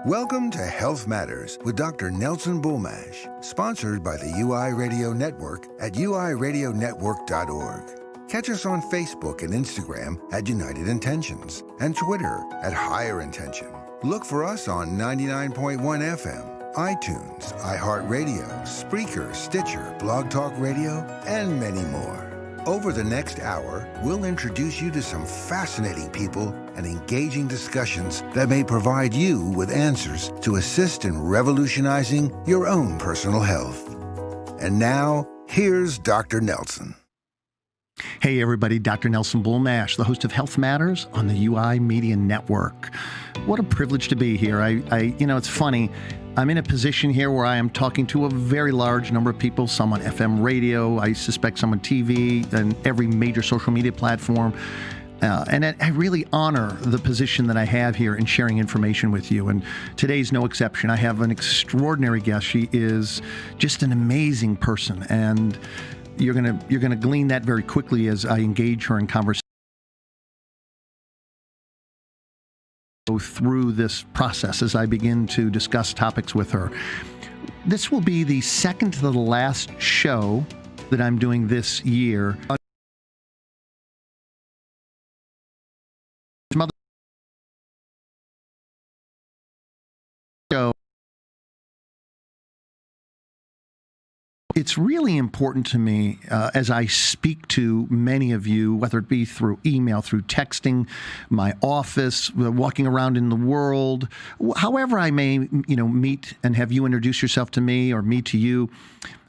Welcome to Health Matters with Dr. Nelson Bulmash, sponsored by the UI Radio Network at uiradionetwork.org. Catch us on Facebook and Instagram at United Intentions and Twitter at Higher Intention. Look for us on 99.1 FM, iTunes, iHeartRadio, Spreaker, Stitcher, Blog Talk Radio, and many more. Over the next hour, we'll introduce you to some fascinating people and engaging discussions that may provide you with answers to assist in revolutionizing your own personal health. And now, here's Dr. Nelson. Hey everybody, Dr. Nelson Bulmash, the host of Health Matters on the UI Media Network. What a privilege to be here. It's funny. I'm in a position here where I am talking to a very large number of people, some on FM radio, I suspect some on TV, and every major social media platform. And I really honor the position that I have here in sharing information with you. And today's no exception. I have an extraordinary guest. She is just an amazing person. And you're gonna glean that very quickly as I engage her in conversation. Go through this process as I begin to discuss topics with her. This will be the second to the last show that I'm doing this year. It's really important to me as I speak to many of you, whether it be through email, through texting, my office, walking around in the world, however I may, meet and have you introduce yourself to me or me to you,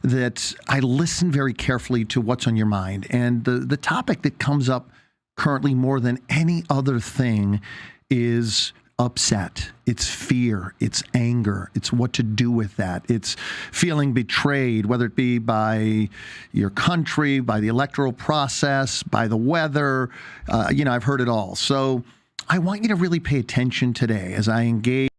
that I listen very carefully to what's on your mind. And the topic that comes up currently more than any other thing is upset. It's fear. It's anger. It's what to do with that. It's feeling betrayed, whether it be by your country, by the electoral process, by the weather. I've heard it all. So I want you to really pay attention today as I engage.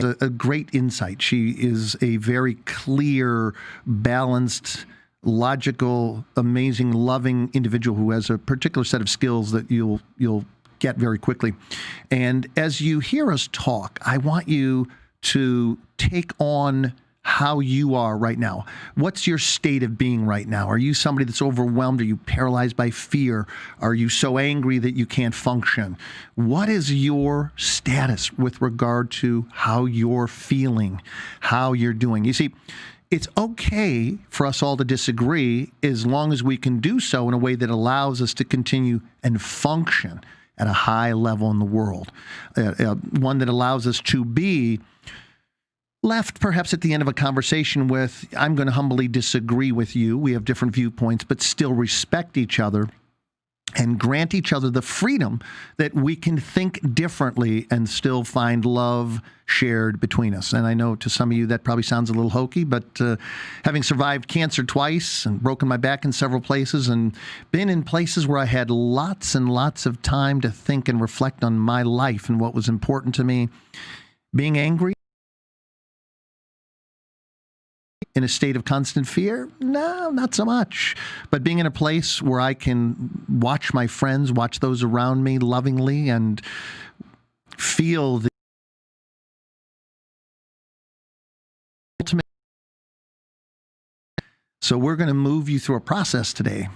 A great insight. She is a very clear, balanced, logical, amazing, loving individual who has a particular set of skills that you'll get very quickly. And as you hear us talk, I want you to take on how you are right now. What's your state of being right now? Are you somebody that's overwhelmed? Are you paralyzed by fear? Are you so angry that you can't function? What is your status with regard to how you're feeling, how you're doing? You see, it's okay for us all to disagree as long as we can do so in a way that allows us to continue and function at a high level in the world, one that allows us to be left perhaps at the end of a conversation with, I'm going to humbly disagree with you. We have different viewpoints, but still respect each other and grant each other the freedom that we can think differently and still find love shared between us. And I know to some of you that probably sounds a little hokey, but having survived cancer twice and broken my back in several places and been in places where I had lots and lots of time to think and reflect on my life and what was important to me, being angry, in a state of constant fear? No, not so much. But being in a place where I can watch my friends, watch those around me lovingly, and feel the ultimate. So we're going to move you through a process today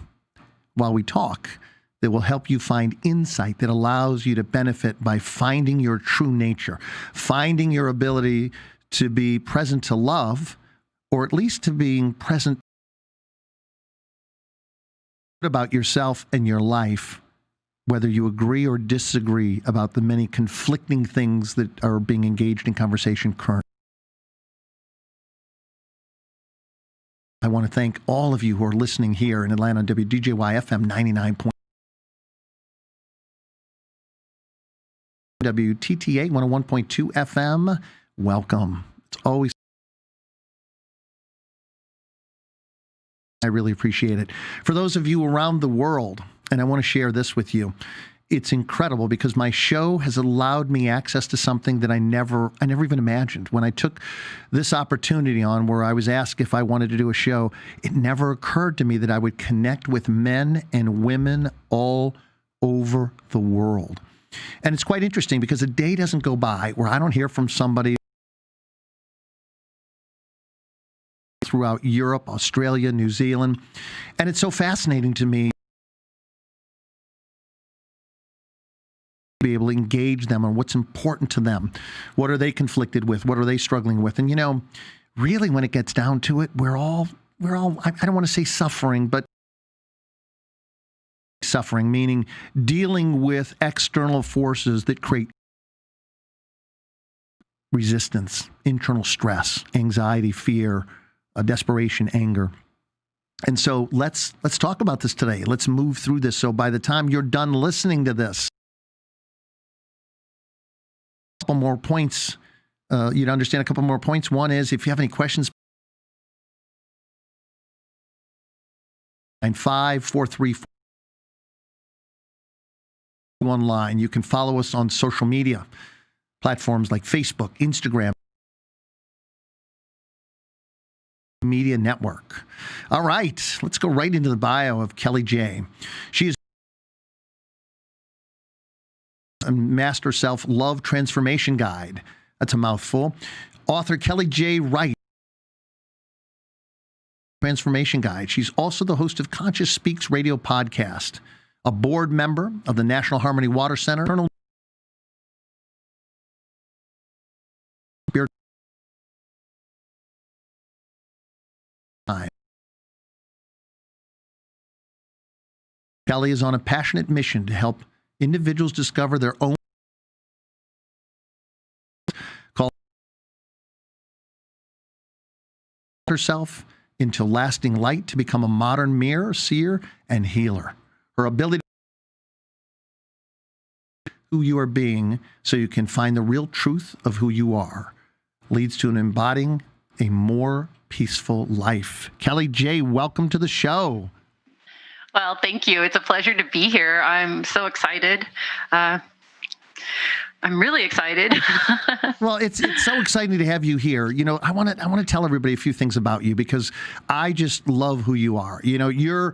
while we talk that will help you find insight that allows you to benefit by finding your true nature, finding your ability to be present to love, or at least to being present about yourself and your life, whether you agree or disagree about the many conflicting things that are being engaged in conversation currently. I want to thank all of you who are listening here in Atlanta on WDJY FM 99. WTTA 101.2 FM. Welcome. It's always I really appreciate it. For those of you around the world, and I want to share this with you, it's incredible because my show has allowed me access to something that I never even imagined. When I took this opportunity on where I was asked if I wanted to do a show, it never occurred to me that I would connect with men and women all over the world. And it's quite interesting because a day doesn't go by where I don't hear from somebody throughout Europe, Australia, New Zealand. And it's so fascinating to me to be able to engage them on what's important to them. What are they conflicted with? What are they struggling with? And, really when it gets down to it, we're all, I don't want to say suffering, but suffering, meaning dealing with external forces that create resistance, internal stress, anxiety, fear, desperation, anger. And so let's talk about this today. Let's move through this. So by the time you're done listening to this, a couple more points, you'd understand a couple more points. One is, if you have any questions, 95434 online. You can follow us on social media platforms like Facebook, Instagram, Media Network. All right, let's go right into the bio of Kellie J. She is a Master Self-Love Transformation Guide. That's a mouthful. Author Kellie J Wright, Transformation Guide. She's also the host of Conscious Speaks radio podcast, a board member of the National Harmony Water Center. Kellie is on a passionate mission to help individuals discover their own call herself into lasting light to become a modern mirror, seer, and healer. Her ability to who you are being so you can find the real truth of who you are leads to an embodying a more peaceful life. Kellie J, welcome to the show. Well, thank you. It's a pleasure to be here. I'm so excited. I'm really excited. Well, it's so exciting to have you here. I want to tell everybody a few things about you because I just love who you are. You're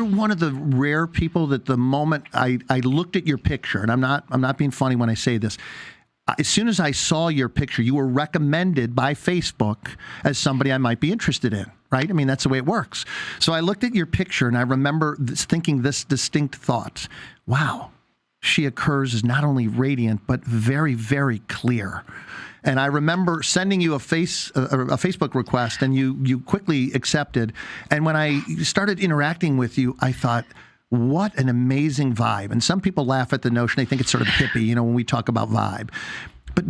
one of the rare people that the moment I looked at your picture, and I'm not being funny when I say this. As soon as I saw your picture, you were recommended by Facebook as somebody I might be interested in, right? I mean, that's the way it works. So I looked at your picture and I remember thinking this distinct thought: wow, she occurs as not only radiant, but very, very clear. And I remember sending you a Facebook request, and you quickly accepted. And when I started interacting with you, I thought, what an amazing vibe. And some people laugh at the notion. They think it's sort of hippie, when we talk about vibe. But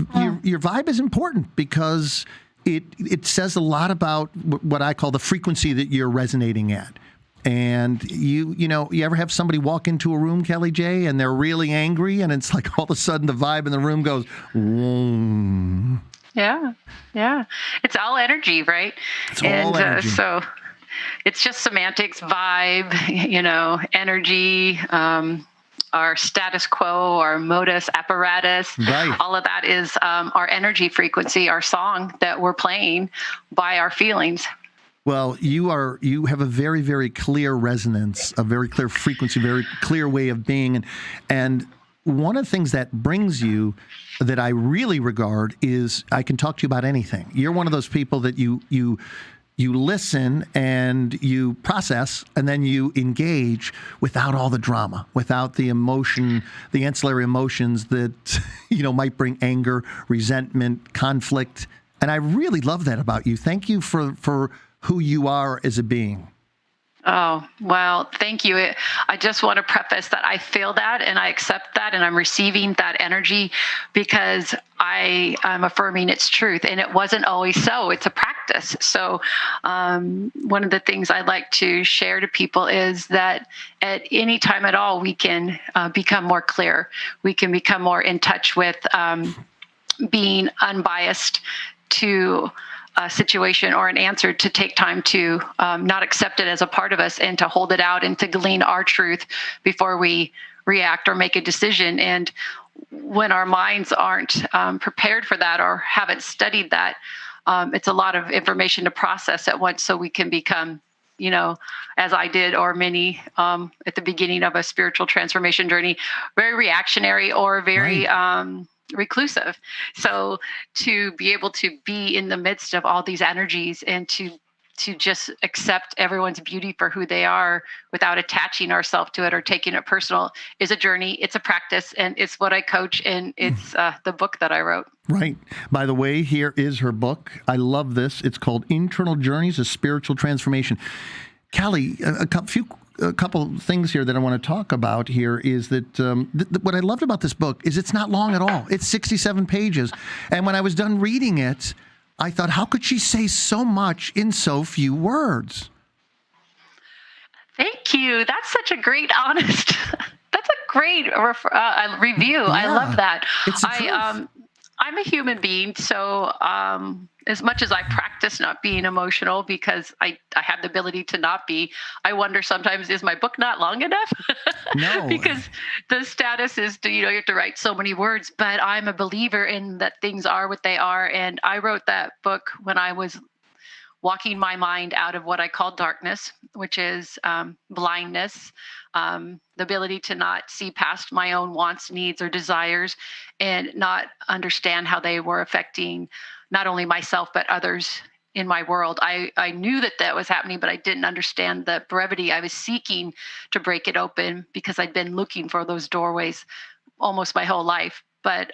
your vibe is important because it says a lot about what I call the frequency that you're resonating at. And you ever have somebody walk into a room, Kellie J, and they're really angry, and it's like all of a sudden the vibe in the room goes, whoom. Yeah. It's all energy, right? It's all energy. So it's just semantics, vibe, energy, our status quo, our modus apparatus. Right. All of that is our energy frequency, our song that we're playing by our feelings. Well, you have a very, very clear resonance, a very clear frequency, very clear way of being. And one of the things that brings you that I really regard is I can talk to you about anything. You're one of those people that you listen and you process, and then you engage without all the drama, without the emotion, the ancillary emotions that, might bring anger, resentment, conflict. And I really love that about you. Thank you for who you are as a being. Oh, well, thank you. I just want to preface that I feel that and I accept that and I'm receiving that energy because I'm affirming its truth. And it wasn't always so. It's a practice. So one of the things I like to share to people is that at any time at all, we can become more clear. We can become more in touch with being unbiased to a situation or an answer, to take time to not accept it as a part of us and to hold it out and to glean our truth before we react or make a decision. And when our minds aren't prepared for that or haven't studied that, it's a lot of information to process at once, so we can become as I did, or many at the beginning of a spiritual transformation journey, very reactionary or very reclusive. So to be able to be in the midst of all these energies and to just accept everyone's beauty for who they are without attaching ourselves to it or taking it personal is a journey. It's a practice, and it's what I coach, and it's the book that I wrote. Right. By the way, here is her book. I love this. It's called Internal Journeys of Spiritual Transformation. Kellie, a couple things here that I want to talk about here is that what I loved about this book is it's not long at all. It's 67 pages. And when I was done reading it, I thought, how could she say so much in so few words? Thank you. That's such a great, honest, that's a great review. Yeah, I love that. It's the truth. I'm a human being, so as much as I practice not being emotional because I have the ability to not be, I wonder sometimes, is my book not long enough? No. Because the status is, you have to write so many words, but I'm a believer in that things are what they are. And I wrote that book when I was walking my mind out of what I call darkness, which is blindness, the ability to not see past my own wants, needs, or desires, and not understand how they were affecting not only myself, but others in my world. I knew that was happening, but I didn't understand the brevity. I was seeking to break it open because I'd been looking for those doorways almost my whole life. But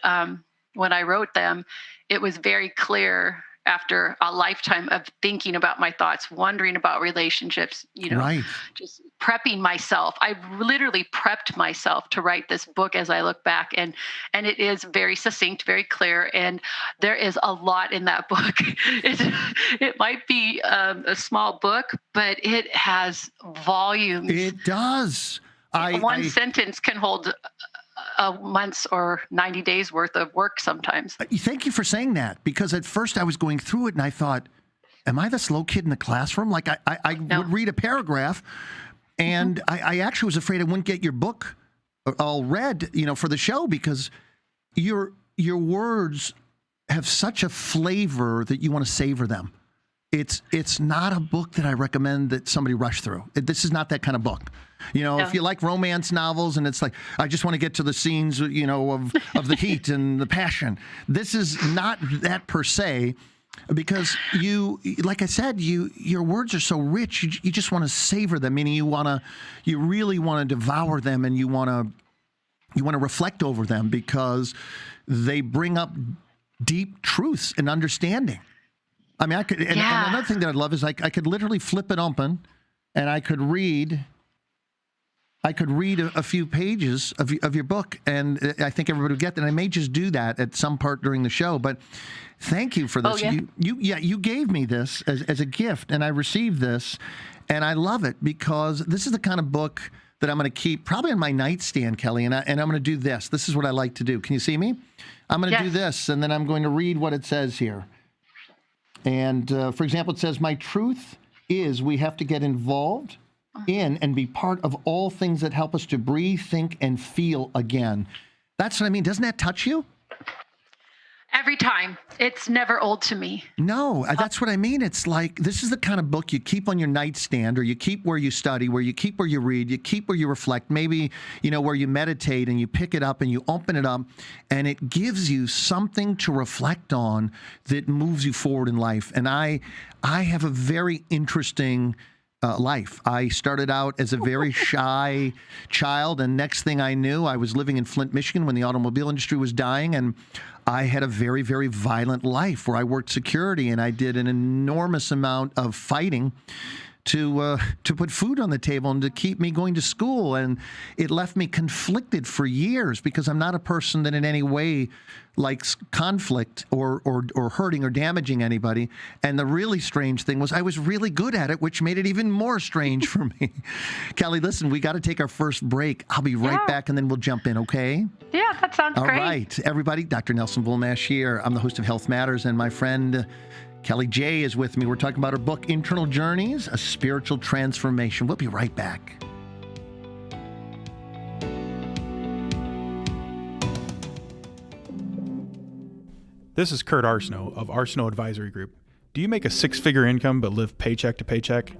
when I wrote them, it was very clear after a lifetime of thinking about my thoughts, wondering about relationships, Right. just prepping myself. I literally prepped myself to write this book as I look back, and it is very succinct, very clear, and there is a lot in that book. It might be a small book, but it has volumes. It does. One sentence can hold months or 90 days worth of work sometimes. Thank you for saying that, because at first I was going through it and I thought, am I the slow kid in the classroom? Like I No. would read a paragraph and I actually was afraid I wouldn't get your book all read, for the show, because your words have such a flavor that you want to savor them. It's not a book that I recommend that somebody rush through. This is not that kind of book. If you like romance novels and it's like, I just want to get to the scenes, of the heat and the passion. This is not that per se, because like I said, your words are so rich. You just want to savor them. Meaning you really want to devour them, and you want to reflect over them, because they bring up deep truths and understanding. I mean, and another thing that I love is I could literally flip it open and I could read a few pages of your book, and I think everybody would get that. And I may just do that at some part during the show, but thank you for this. Oh, yeah. You gave me this as a gift, and I received this, and I love it, because this is the kind of book that I'm going to keep probably on my nightstand, Kellie, and I'm going to do this. This is what I like to do. Can you see me? I'm going to do this, and then I'm going to read what it says here. And for example, it says, my truth is we have to get involved in and be part of all things that help us to breathe, think, and feel again. That's what I mean. Doesn't that touch you? Every time. It's never old to me. No, that's what I mean. It's like, this is the kind of book you keep on your nightstand, or you keep where you study, where you keep where you read, you keep where you reflect, maybe, where you meditate, and you pick it up and you open it up, and it gives you something to reflect on that moves you forward in life. And I have a very interesting life. I started out as a very shy child, and next thing I knew, I was living in Flint, Michigan, when the automobile industry was dying, and I had a very, very violent life where I worked security, and I did an enormous amount of fighting to put food on the table and to keep me going to school. And it left me conflicted for years, because I'm not a person that in any way likes conflict or hurting or damaging anybody. And the really strange thing was I was really good at it, which made it even more strange for me. Kellie, listen, we got to take our first break. I'll be right back, and then we'll jump in, okay? Yeah, that sounds great. All right, everybody, Dr. Nelson Bulmash here. I'm the host of Health Matters, and my friend Kellie J is with me. We're talking about her book, Internal Journeys, A Spiritual Transformation. We'll be right back. This is Kurt Arsenault of Arsenault Advisory Group. Do you make a six-figure income but live paycheck to paycheck?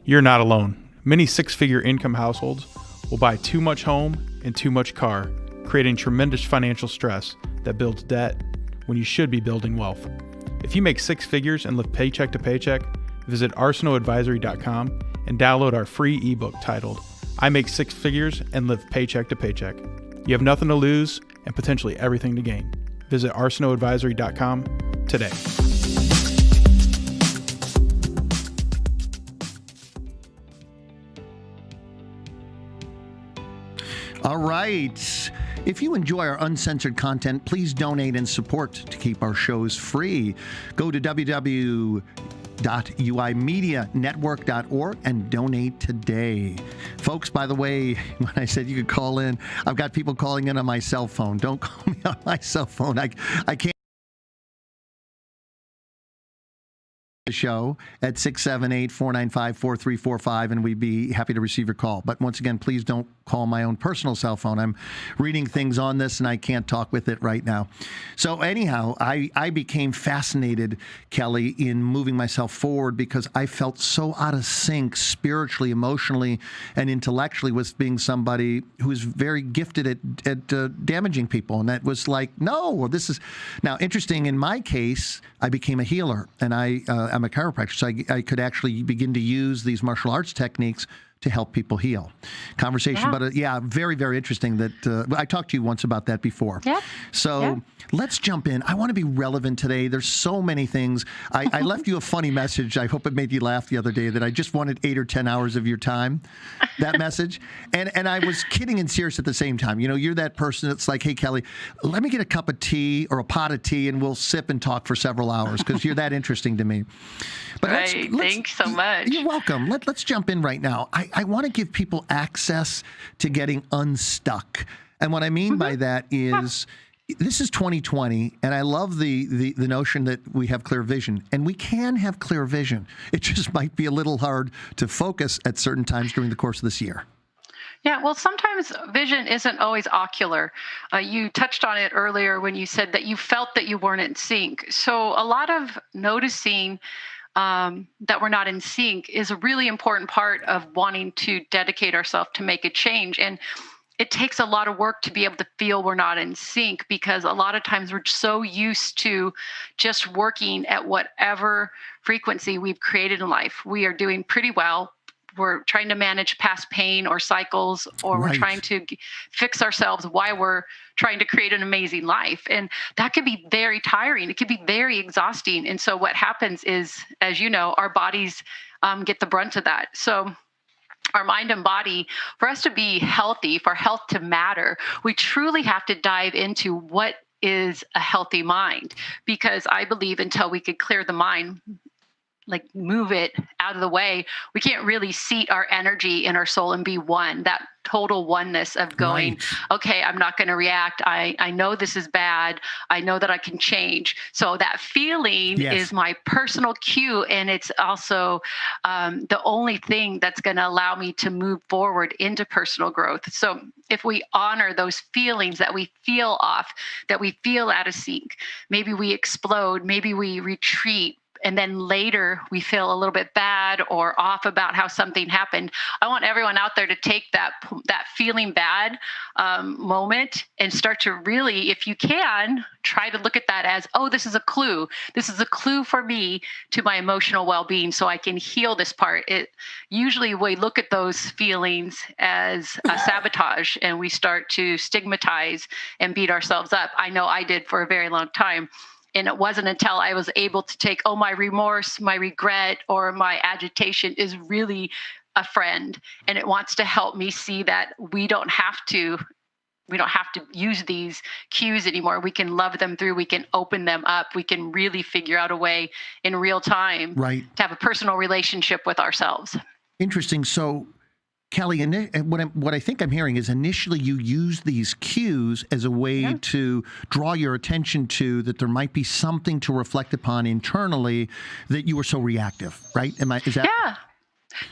You're not alone. Many six-figure income households will buy too much home and too much car, creating tremendous financial stress that builds debt when you should be building wealth. If you make six figures and live paycheck to paycheck, visit arsenaladvisory.com and download our free ebook titled, I Make Six Figures and Live Paycheck to Paycheck. You have nothing to lose and potentially everything to gain. Visit arsenaladvisory.com today. All right. If you enjoy our uncensored content, please donate and support to keep our shows free. Go to www.uimedianetwork.org and donate today. Folks, by the way, when I said you could call in, I've got people calling in on my cell phone. Don't call me on my cell phone. I can't. The show at 678-495-4345, and we'd be happy to receive your call. But once again, please don't call my own personal cell phone. I'm reading things on this, and I can't talk with it right now. So anyhow, I became fascinated, Kellie, in moving myself forward because I felt so out of sync spiritually, emotionally, and intellectually with being somebody who is very gifted at damaging people. And that was like, no, this is... Now, interesting, in my case, I became a healer, and I'm a chiropractor, so I could actually begin to use these martial arts techniques to help people heal. Conversation about it. Yeah, very, very interesting that I talked to you once about that before. Yeah. So let's jump in. I want to be relevant today. There's so many things. I left you a funny message. I hope it made you laugh the other day that I just wanted 8 or 10 hours of your time, that message. And I was kidding and serious at the same time. You know, you're that person that's like, hey, Kellie, let me get a cup of tea or a pot of tea and we'll sip and talk for several hours because you're that interesting to me. But right. Thanks so much. You're welcome. Let's jump in right now. I want to give people access to getting unstuck. And what I mean by that is this is 2020, and I love the notion that we have clear vision. And we can have clear vision. It just might be a little hard to focus at certain times during the course of this year. Yeah, well, sometimes vision isn't always ocular. You touched on it earlier when you said that you felt that you weren't in sync. So a lot of noticing that we're not in sync is a really important part of wanting to dedicate ourselves to make a change. And it takes a lot of work to be able to feel we're not in sync because a lot of times we're so used to just working at whatever frequency we've created in life. We are doing pretty well. We're trying to manage past pain or cycles, or we're trying to fix ourselves while we're trying to create an amazing life. And that could be very tiring. It could be very exhausting. And so what happens is, as you know, our bodies get the brunt of that. So our mind and body, for us to be healthy, for health to matter, we truly have to dive into what is a healthy mind. Because I believe until we could clear the mind, like move it out of the way, we can't really seat our energy in our soul and be one, that total oneness of going, okay, I'm not going to react. I know this is bad. I know that I can change. So that feeling is my personal cue. And it's also the only thing that's going to allow me to move forward into personal growth. So if we honor those feelings that we feel off, that we feel out of sync, maybe we explode, maybe we retreat, and then later we feel a little bit bad or off about how something happened. I want everyone out there to take that feeling bad moment and start to really, if you can, try to look at that as, oh, this is a clue. This is a clue for me to my emotional well-being so I can heal this part. Usually we look at those feelings as a sabotage and we start to stigmatize and beat ourselves up. I know I did for a very long time. And it wasn't until I was able to take, my remorse, my regret, or my agitation is really a friend. And it wants to help me see that we don't have to use these cues anymore. We can love them through. We can open them up. We can really figure out a way in real time to have a personal relationship with ourselves. Interesting. So, Kellie, what I think I'm hearing is initially you use these cues as a way to draw your attention to that there might be something to reflect upon internally that you were so reactive, right? Is that?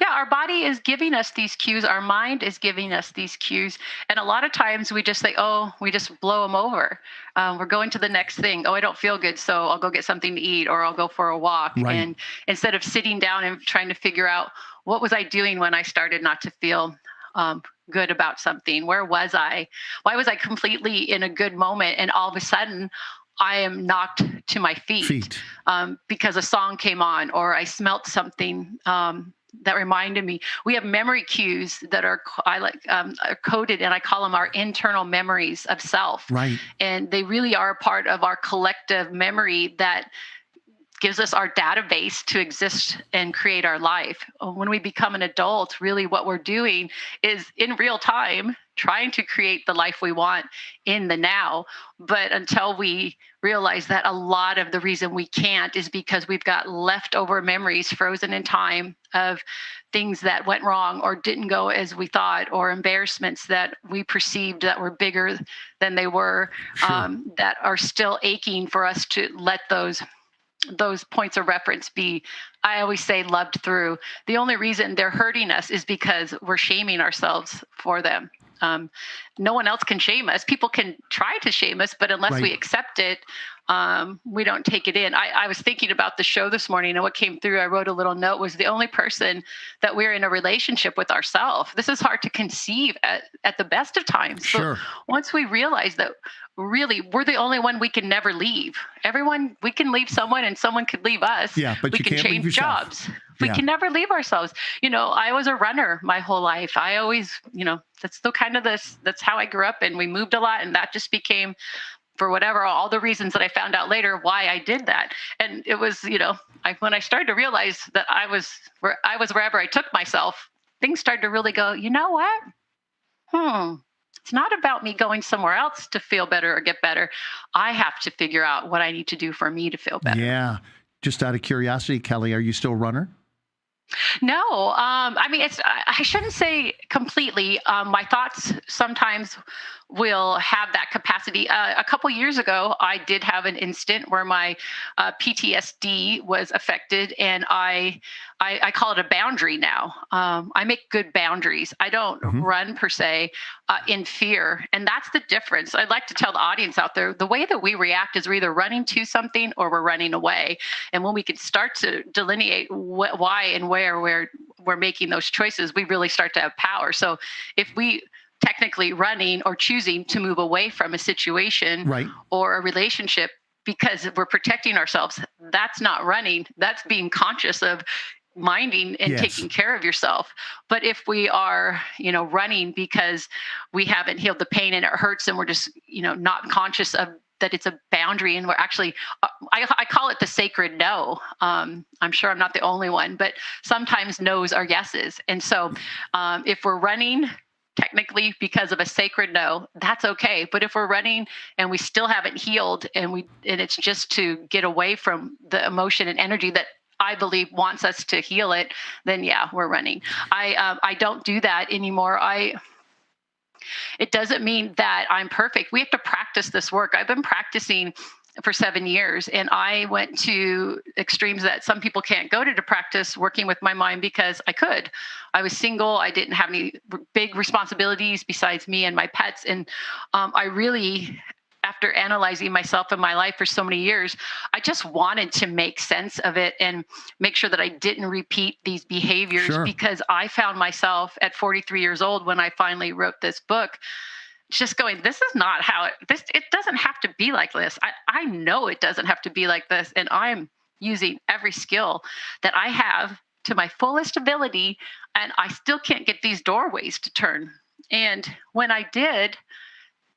Yeah, our body is giving us these cues. Our mind is giving us these cues. And a lot of times we just say, we just blow them over. We're going to the next thing. I don't feel good, so I'll go get something to eat or I'll go for a walk. And instead of sitting down and trying to figure out what was I doing when I started not to feel good about something? Where was I? Why was I completely in a good moment and all of a sudden I am knocked to my feet. Because a song came on or I smelt something that reminded me. We have memory cues that are coded, and I call them our internal memories of self. Right. And they really are a part of our collective memory that gives us our database to exist and create our life. When we become an adult, really what we're doing is in real time trying to create the life we want in the now. But until we realize that a lot of the reason we can't is because we've got leftover memories frozen in time of things that went wrong or didn't go as we thought, or embarrassments that we perceived that were bigger than they were, that are still aching for us to let those points of reference be, I always say, loved through. The only reason they're hurting us is because we're shaming ourselves for them. No one else can shame us. People can try to shame us, but unless we accept it, we don't take it in. I was thinking about the show this morning, and what came through, I wrote a little note, was the only person that we're in a relationship with ourselves. This is hard to conceive at the best of times. Sure. But once we realize that really we're the only one we can never leave. Everyone, we can leave someone and someone could leave us. Yeah, but we you can can't change leave yourself. jobs. We can never leave ourselves. I was a runner my whole life. I always, that's still kind of that's how I grew up, and we moved a lot, and that just became, for whatever, all the reasons that I found out later why I did that. And it was, when I started to realize that I was wherever I took myself, things started to really go, you know what? It's not about me going somewhere else to feel better or get better. I have to figure out what I need to do for me to feel better. Yeah. Just out of curiosity, Kellie, are you still a runner? No, I shouldn't say completely. My thoughts sometimes will have that capacity. A couple years ago, I did have an instant where my PTSD was affected, and I call it a boundary now. I make good boundaries. I don't run per se in fear, and that's the difference. I'd like to tell the audience out there, the way that we react is we're either running to something or we're running away. And when we can start to delineate why and where we're making those choices, we really start to have power. So if we technically running or choosing to move away from a situation or a relationship because we're protecting ourselves, that's not running. That's being conscious of minding and taking care of yourself. But if we are, running because we haven't healed the pain and it hurts, and we're just, not conscious of that it's a boundary, and we're actually, I call it the sacred no. I'm sure I'm not the only one, but sometimes no's are yeses. And so if we're running technically because of a sacred no, that's okay. But if we're running and we still haven't healed, and it's just to get away from the emotion and energy that I believe wants us to heal it, then we're running. I don't do that anymore. It doesn't mean that I'm perfect. We have to practice this work. I've been practicing for 7 years, and I went to extremes that some people can't go to practice working with my mind, because I could. I was single. I didn't have any big responsibilities besides me and my pets. And I really, after analyzing myself and my life for so many years, I just wanted to make sense of it and make sure that I didn't repeat these behaviors, because I found myself at 43 years old when I finally wrote this book, just going, this is not how it doesn't have to be like this. I know it doesn't have to be like this. And I'm using every skill that I have to my fullest ability, and I still can't get these doorways to turn. And when I did,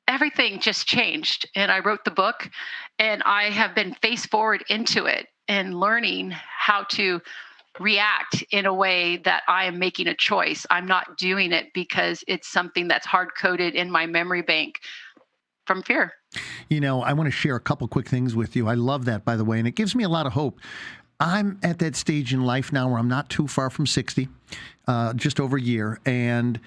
everything just changed. And I wrote the book, and I have been face forward into it and learning how to react in a way that I am making a choice. I'm not doing it because it's something that's hard-coded in my memory bank from fear. I want to share a couple quick things with you. I love that, by the way, and it gives me a lot of hope. I'm at that stage in life now where I'm not too far from 60, just over a year, and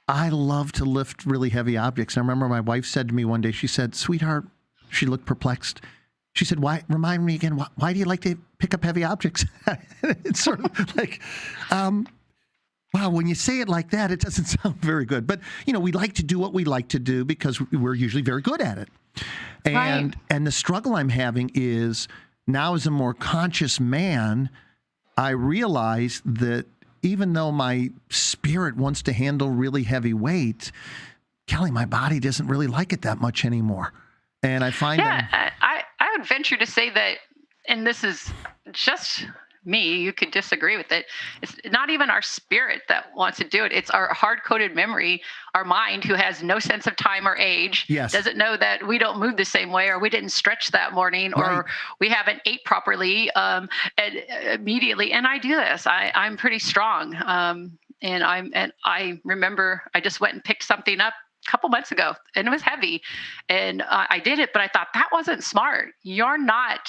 I love to lift really heavy objects. I remember my wife said to me one day, she said, "Sweetheart," she looked perplexed. She said, remind me again, why do you like to pick up heavy objects? It's sort of like, wow, when you say it like that, it doesn't sound very good. But, we like to do what we like to do because we're usually very good at it. And the struggle I'm having is now, as a more conscious man, I realize that even though my spirit wants to handle really heavy weight, Kellie, my body doesn't really like it that much anymore. And I find I would venture to say that, and this is just me, you could disagree with it. It's not even our spirit that wants to do it. It's our hard-coded memory, our mind, who has no sense of time or age, doesn't know that we don't move the same way, or we didn't stretch that morning, or we haven't ate properly and immediately. And I do this. I'm pretty strong. And I remember I just went and picked something up a couple months ago, and it was heavy, and I did it, but I thought that wasn't smart. You're not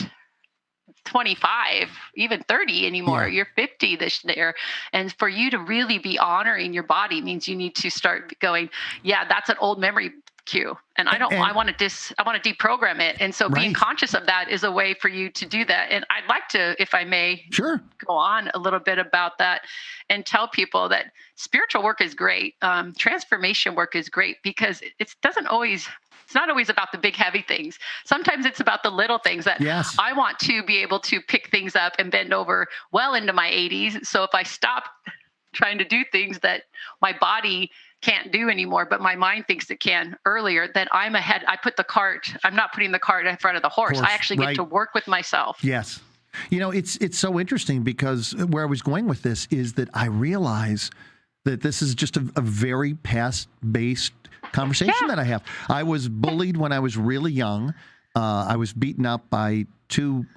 25, even 30 anymore. You're 50 this year. And for you to really be honoring your body means you need to start going, that's an old memory cue. And I want to deprogram it. And so being conscious of that is a way for you to do that. And I'd like to, if I may, go on a little bit about that and tell people that spiritual work is great. Transformation work is great, because it's not always about the big, heavy things. Sometimes it's about the little things that I want to be able to pick things up and bend over well into my 80s. So if I stop trying to do things that my body can't do anymore, but my mind thinks it can earlier, then I'm ahead. I'm not putting the cart in front of the horse. I actually get to work with myself. Yes. It's so interesting, because where I was going with this is that I realize that this is just a very past-based conversation that I have. I was bullied when I was really young. I was beaten up by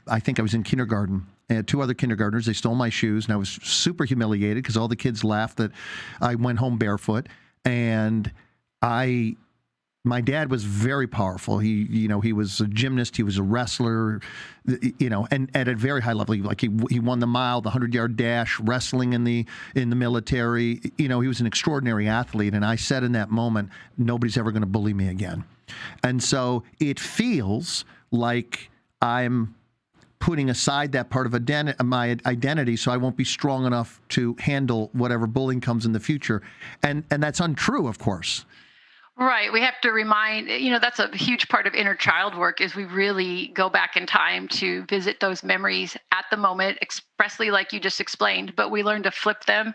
I think I was in kindergarten. I had 2 other kindergartners. They stole my shoes, and I was super humiliated because all the kids laughed that I went home barefoot. And my dad was very powerful. He was a gymnast. He was a wrestler, and at a very high level. Like he won the mile, the 100-yard dash, wrestling in the military. He was an extraordinary athlete. And I said in that moment, nobody's ever going to bully me again. And so it feels like I'm putting aside that part of my identity, so I won't be strong enough to handle whatever bullying comes in the future. And that's untrue, of course. Right. We have to remind, that's a huge part of inner child work, is we really go back in time to visit those memories at the moment, expressly like you just explained, but we learn to flip them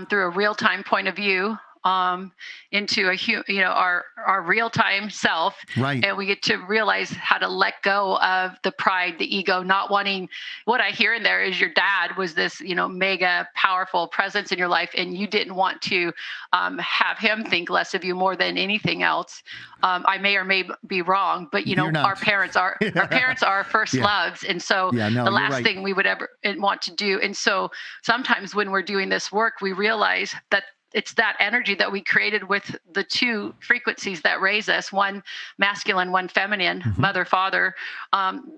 through a real-time point of view into our real-time self. Right. And we get to realize how to let go of the pride, the ego, not wanting. What I hear in there is your dad was this, mega powerful presence in your life, and you didn't want to have him think less of you more than anything else. I may or may be wrong, but our parents are our first loves, and so the last thing we would ever want to do. And so sometimes when we're doing this work, we realize that it's that energy that we created with the 2 frequencies that raise us, one masculine, one feminine, mother, father.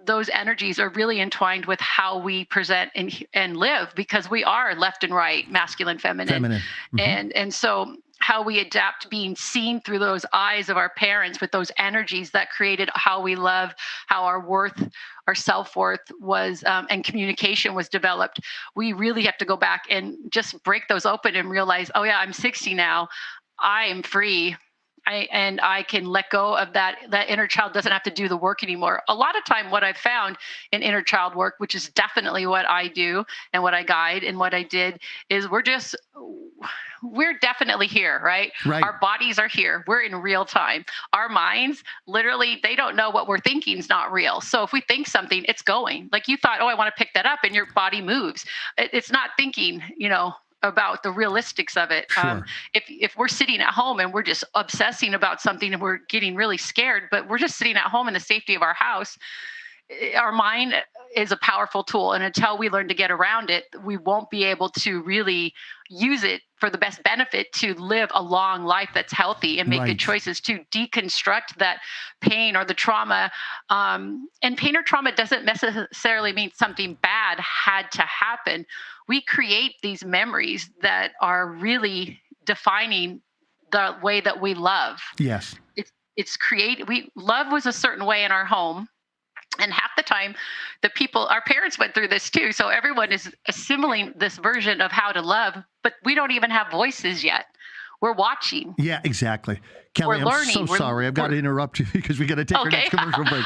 Those energies are really entwined with how we present and live, because we are left and right, masculine, feminine. And so how we adapt being seen through those eyes of our parents with those energies that created how we love, how our worth, our self-worth was, and communication was developed. We really have to go back and just break those open and realize, I'm 60 now. I am free. I can let go of that. That inner child doesn't have to do the work anymore. A lot of time, what I've found in inner child work, which is definitely what I do and what I guide and what I did, is we're definitely here, right? Our bodies are here. We're in real time. Our minds, literally, they don't know what we're thinking is not real. So if we think something, it's going. Like you thought, I want to pick that up, and your body moves. It's not thinking, about the realistics of it. Sure. If we're sitting at home and we're just obsessing about something and we're getting really scared, but we're just sitting at home in the safety of our house, our mind is a powerful tool. And until we learn to get around it, we won't be able to really use it for the best benefit to live a long life that's healthy and make good choices, to deconstruct that pain or the trauma. And pain or trauma doesn't necessarily mean something bad had to happen. We create these memories that are really defining the way that we love. Yes. It's love was a certain way in our home. And half the time, our parents went through this too. So everyone is assimilating this version of how to love, but we don't even have voices yet. We're watching. Yeah, exactly. Kellie, I'm so sorry. I've got to interrupt you because we got to take our next commercial break.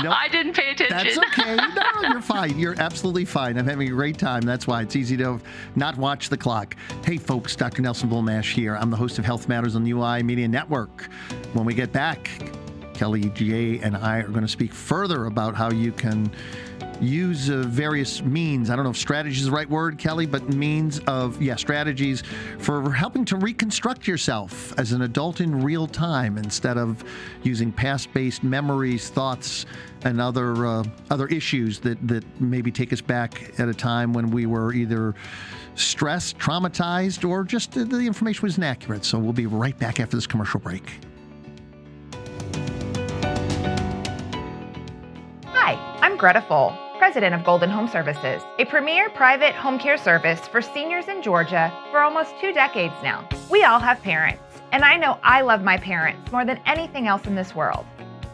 Nope. I didn't pay attention. That's okay. No, you're fine. You're absolutely fine. I'm having a great time. That's why it's easy to not watch the clock. Hey, folks, Dr. Nelson Bulmash here. I'm the host of Health Matters on UI Media Network. When we get back, Kellie J and I are going to speak further about how you can use various means. I don't know if strategy is the right word, Kellie, but means of, strategies for helping to reconstruct yourself as an adult in real time instead of using past-based memories, thoughts, and other issues that maybe take us back at a time when we were either stressed, traumatized, or just the information was inaccurate. So we'll be right back after this commercial break. Hi, I'm Greta Full, President of Golden Home Services, a premier private home care service for seniors in Georgia for almost 2 decades now. We all have parents, and I know I love my parents more than anything else in this world.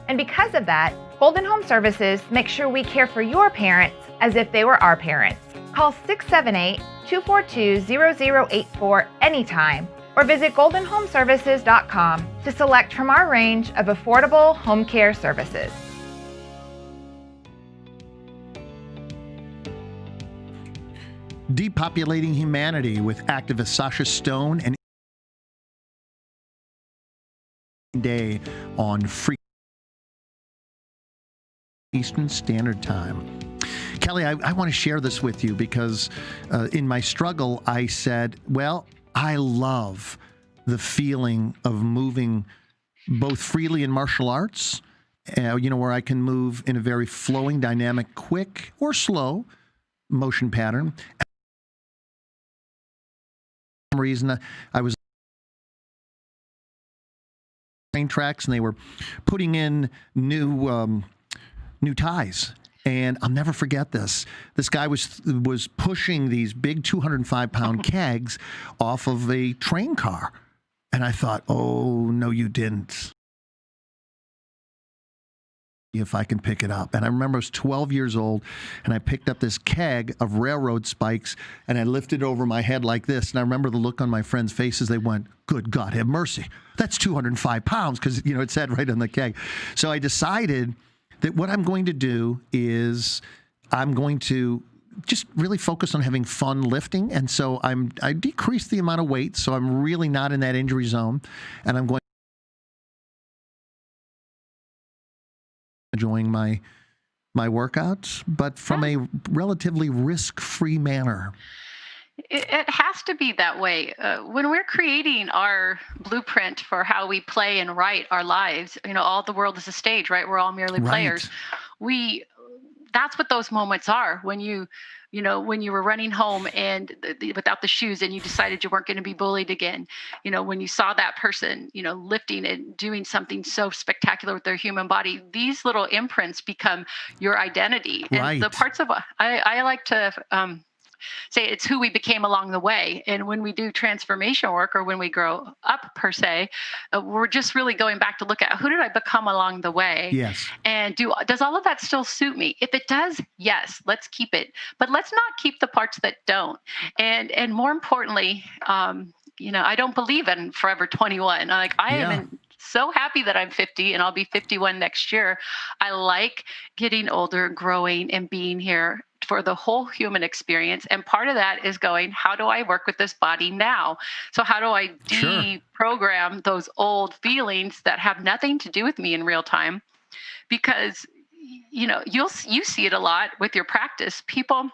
And because of that, Golden Home Services makes sure we care for your parents as if they were our parents. Call 678-242-0084 anytime, or visit goldenhomeservices.com to select from our range of affordable home care services. Depopulating Humanity with activist Sasha Stone and Day on Free Eastern Standard Time. Kellie, I want to share this with you because in my struggle, I said, well, I love the feeling of moving both freely in martial arts, where I can move in a very flowing, dynamic, quick or slow motion pattern. Reason I was train tracks and they were putting in new ties, and I'll never forget this. This guy was pushing these big 205-pound kegs off of a train car, and I thought, oh no, you didn't. If I can pick it up. And I remember I was 12 years old and I picked up this keg of railroad spikes and I lifted it over my head like this. And I remember the look on my friends' faces. They went, good God, have mercy. That's 205 pounds because, it said right on the keg. So I decided that what I'm going to do is I'm going to just really focus on having fun lifting. And so I decreased the amount of weight. So I'm really not in that injury zone. And I'm going enjoying my workouts, but from a relatively risk-free manner. It has to be that way. When we're creating our blueprint for how we play and write our lives, all the world is a stage, right? We're all merely players. That's what those moments are when when you were running home and without the shoes and you decided you weren't going to be bullied again, when you saw that person, lifting and doing something so spectacular with their human body, these little imprints become your identity. Right. And the parts of, I like to say it's who we became along the way. And when we do transformation work or when we grow up per se, we're just really going back to look at who did I become along the way? Yes. And does all of that still suit me? If it does, yes, let's keep it. But let's not keep the parts that don't. And more importantly, I don't believe in forever 21. I am so happy that I'm 50 and I'll be 51 next year. I like getting older, growing, and being here for the whole human experience. And part of that is going, how do I work with this body now? So how do I deprogram those old feelings that have nothing to do with me in real time? Because, you see it a lot with your practice. People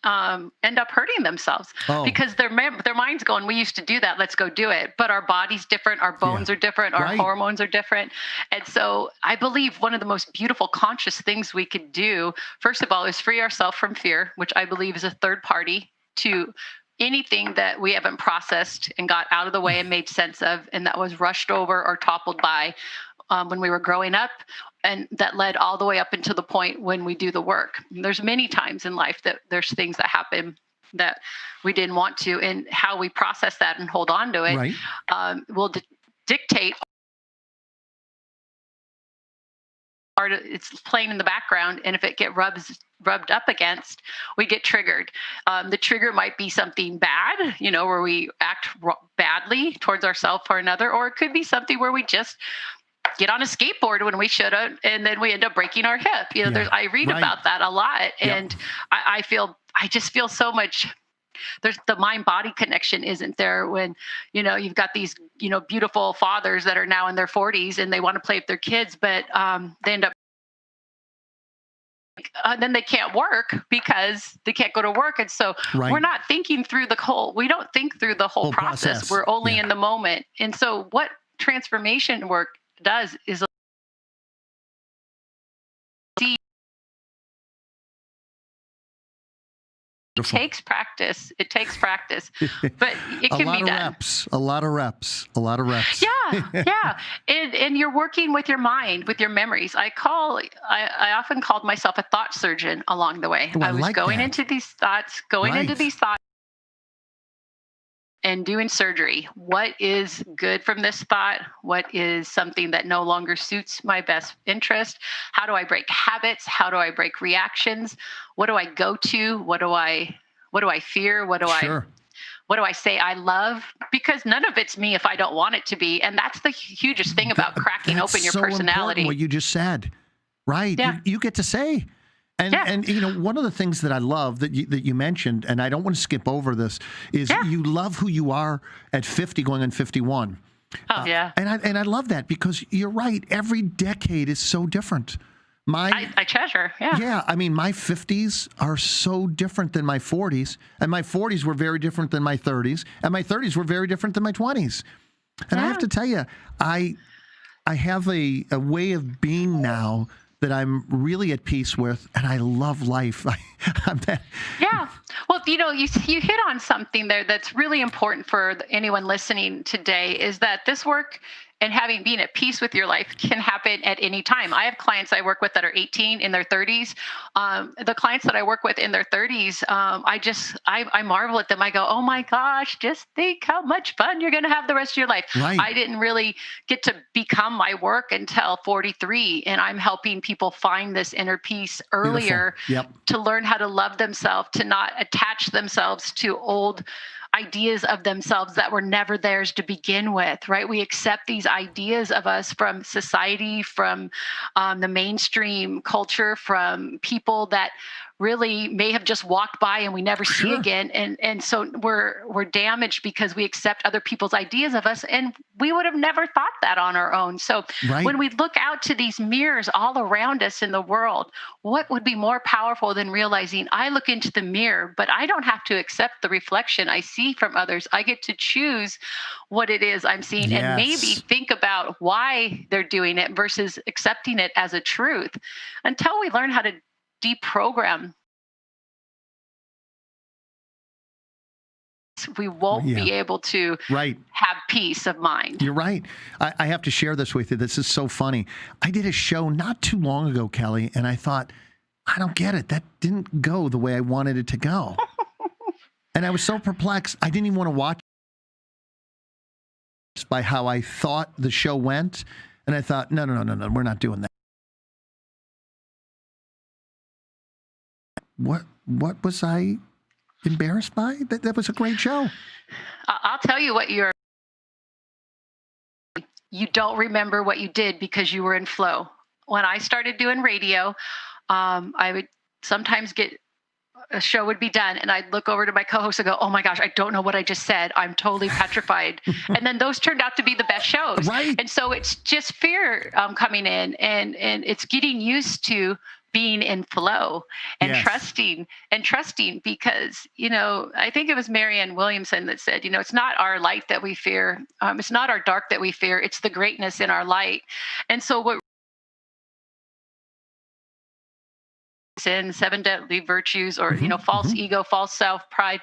end up hurting themselves because their mind's going, we used to do that, let's go do it. But our body's different, our bones are different, our hormones are different. And so I believe one of the most beautiful conscious things we could do, first of all, is free ourselves from fear, which I believe is a third party to anything that we haven't processed and got out of the way and made sense of, and that was rushed over or toppled by when we were growing up, and that led all the way up until the point when we do the work. There's many times in life that there's things that happen that we didn't want to, and how we process that and hold on to it will dictate. It's playing in the background, and if it get rubbed up against, we get triggered. The trigger might be something bad, where we act badly towards ourselves or another, or it could be something where we just get on a skateboard when we shouldn't, and then we end up breaking our hip. I read Right. about that a lot, and I just feel so much. There's the mind body connection isn't there when, you've got these, beautiful fathers that are now in their 40s and they want to play with their kids, but they end up, then they can't work because they can't go to work. And so we're not thinking through we don't think through the whole process. We're only in the moment. And so what transformation work does is It takes practice, but it can be done. A lot of reps. Yeah. And you're working with your mind, with your memories. I often called myself a thought surgeon along the way. I was going into these thoughts, and doing surgery. What is good from this thought? What is something that no longer suits my best interest? How do I break habits? How do I break reactions? What do I go to? What do I fear? What do I say I love? Because none of it's me if I don't want it to be. And that's the hugest thing about cracking open your personality. Important what you just said, right? Yeah. You get to say. And one of the things that I love that you mentioned, and I don't want to skip over this, is you love who you are at 50 going on 51. Oh, yeah. And I love that because you're right. Every decade is so different. I treasure, Yeah, I mean, my 50s are so different than my 40s, and my 40s were very different than my 30s, and my 30s were very different than my 20s. And I have to tell you, I have a way of being now that I'm really at peace with, and I love life. Yeah. Well, you hit on something there that's really important for anyone listening today, is that this work and being at peace with your life can happen at any time. I have clients I work with that are 18 in their 30s. The clients that I work with in their 30s, I marvel at them. I go, oh my gosh, just think how much fun you're going to have the rest of your life. Right. I didn't really get to become my work until 43. And I'm helping people find this inner peace earlier to learn how to love themselves, to not attach themselves to old ideas of themselves that were never theirs to begin with, right? We accept these ideas of us from society, from the mainstream culture, from people that really may have just walked by and we never see again. And so we're damaged because we accept other people's ideas of us, and we would have never thought that on our own. So when we look out to these mirrors all around us in the world, what would be more powerful than realizing I look into the mirror, but I don't have to accept the reflection I see from others. I get to choose what it is I'm seeing and maybe think about why they're doing it versus accepting it as a truth. Until we learn how to deprogram, we won't be able to have peace of mind. You're right. I have to share this with you. This is so funny. I did a show not too long ago, Kellie, and I thought, I don't get it. That didn't go the way I wanted it to go. And I was so perplexed. I didn't even want to watch it by how I thought the show went. And I thought, no, we're not doing that. What was I embarrassed by? That was a great show. I'll tell you what you don't remember what you did because you were in flow. When I started doing radio, I would sometimes a show would be done and I'd look over to my co-host and go, oh my gosh, I don't know what I just said. I'm totally petrified. And then those turned out to be the best shows. Right. And so it's just fear coming in and it's getting used to being in flow and trusting because, I think it was Marianne Williamson that said, it's not our light that we fear. It's not our dark that we fear. It's the greatness in our light. And so what sin, 7 deadly virtues, or false ego, false self, pride,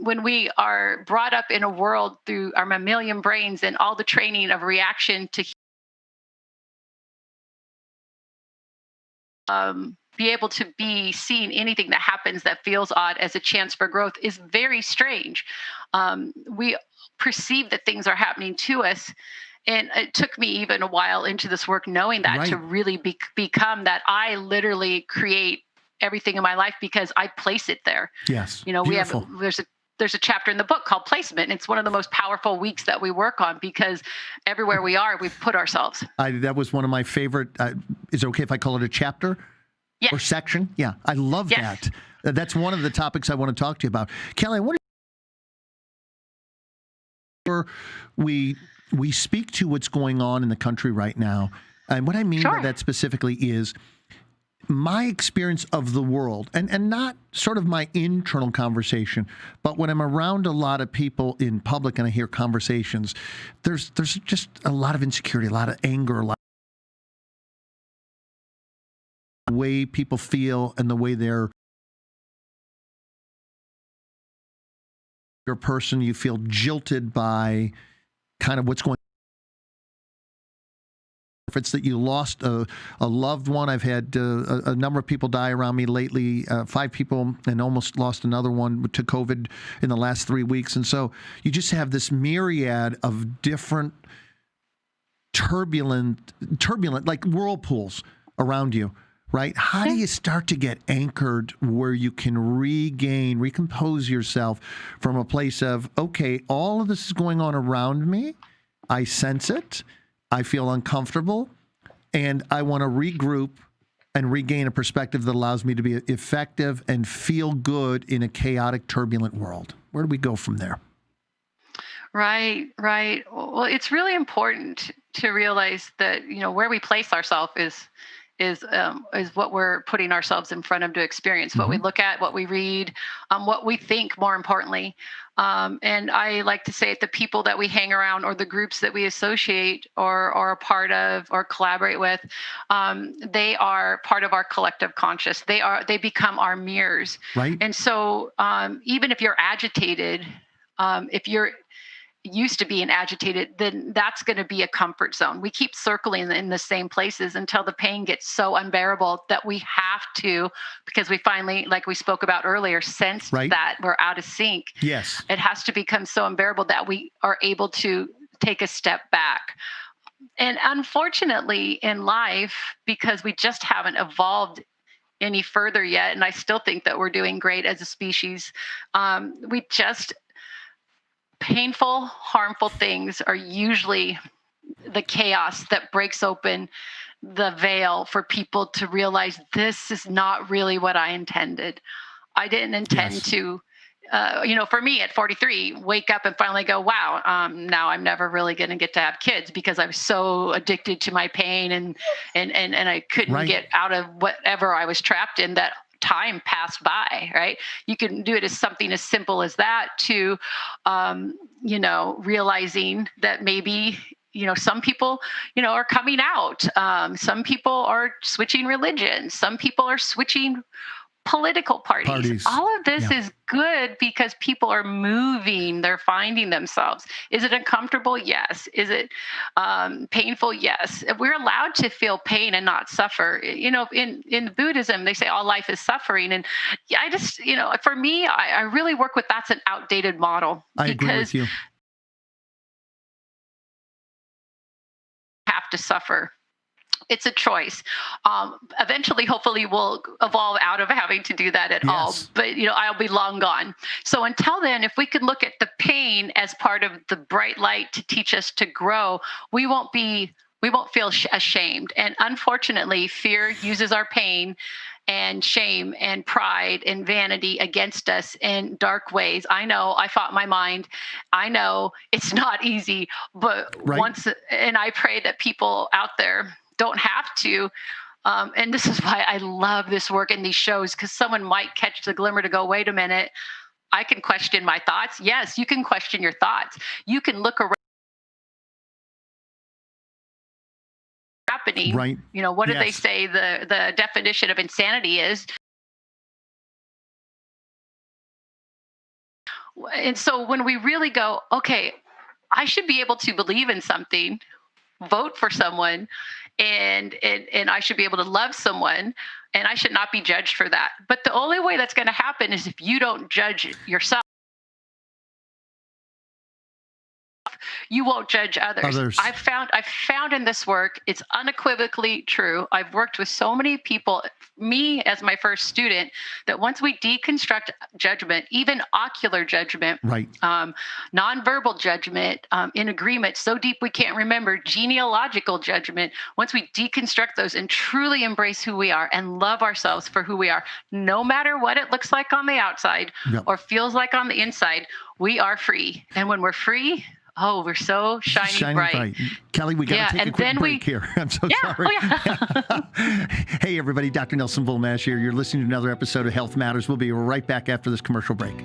when we are brought up in a world through our mammalian brains and all the training of reaction to be able to be seeing anything that happens that feels odd as a chance for growth is very strange. We perceive that things are happening to us. And it took me even a while into this work knowing that to really become that I literally create everything in my life because I place it there. Yes. There's a there's a chapter in the book called placement. And it's one of the most powerful weeks that we work on because everywhere we are, we put ourselves. That was one of my favorite. Is it okay if I call it a chapter? Yes. Or section? Yeah, I love that. That's one of the topics I want to talk to you about. Kellie, I want to we speak to what's going on in the country right now. And what I mean by that specifically is my experience of the world, and not sort of my internal conversation, but when I'm around a lot of people in public and I hear conversations, there's just a lot of insecurity, a lot of anger, a lot of the way people feel and the way they're your person, you feel jilted by kind of what's going on. If it's that you lost a loved one, I've had a number of people die around me lately, 5 people, and almost lost another one to COVID in the last 3 weeks. And so you just have this myriad of different turbulent like whirlpools around you, right? How do you start to get anchored where you can recompose yourself from a place of, okay, all of this is going on around me. I sense it. I feel uncomfortable, and I want to regroup and regain a perspective that allows me to be effective and feel good in a chaotic, turbulent world. Where do we go from there? Right. Well, it's really important to realize that, where we place ourselves is what we're putting ourselves in front of to experience, what we look at, what we read, what we think, more importantly. And I like to say the people that we hang around or the groups that we associate or are a part of or collaborate with, they are part of our collective conscious. They become our mirrors. Right. And so even if you're agitated, if you're used to being agitated, then that's going to be a comfort zone. We keep circling in the same places until the pain gets so unbearable that we have to, because we finally, like we spoke about earlier, sense that we're out of sync. Yes. It has to become so unbearable that we are able to take a step back. And unfortunately in life, because we just haven't evolved any further yet, and I still think that we're doing great as a species, painful, harmful things are usually the chaos that breaks open the veil for people to realize this is not really what I intended. I didn't intend to, for me at 43, wake up and finally go, wow, now I'm never really going to get to have kids because I was so addicted to my pain and I couldn't get out of whatever I was trapped in that time passed by, right? You can do it as something as simple as that to, realizing that maybe, some people, are coming out. Some people are switching religions. Some people are switching political parties. All of this is good because people are moving. They're finding themselves. Is it uncomfortable? Yes. Is it painful? Yes. We're allowed to feel pain and not suffer. In Buddhism, they say all life is suffering. And I just, for me, I really work with that's an outdated model. I agree with you. Have to suffer. It's a choice. Eventually, hopefully, we'll evolve out of having to do that at all. But, I'll be long gone. So until then, if we could look at the pain as part of the bright light to teach us to grow, we won't feel ashamed. And unfortunately, fear uses our pain and shame and pride and vanity against us in dark ways. I know I fought my mind. I know it's not easy, but and I pray that people out there don't have to. And this is why I love this work in these shows, because someone might catch the glimmer to go, wait a minute, I can question my thoughts. Yes, you can question your thoughts. You can look around. Happening. Right. What do they say the definition of insanity is? And so when we really go, okay, I should be able to believe in something, vote for someone, and I should be able to love someone, and I should not be judged for that. But the only way that's going to happen is if you don't judge yourself. you won't judge others. I've found in this work, it's unequivocally true. I've worked with so many people, me as my first student, that once we deconstruct judgment, even ocular judgment, right, nonverbal judgment, in agreement, so deep we can't remember, genealogical judgment, once we deconstruct those and truly embrace who we are and love ourselves for who we are, no matter what it looks like on the outside or feels like on the inside, we are free. And when we're free, we're so shiny bright. Kellie, we got to take a quick break here. I'm so sorry. Hey, everybody. Dr. Nelson Bulmash here. You're listening to another episode of Health Matters. We'll be right back after this commercial break.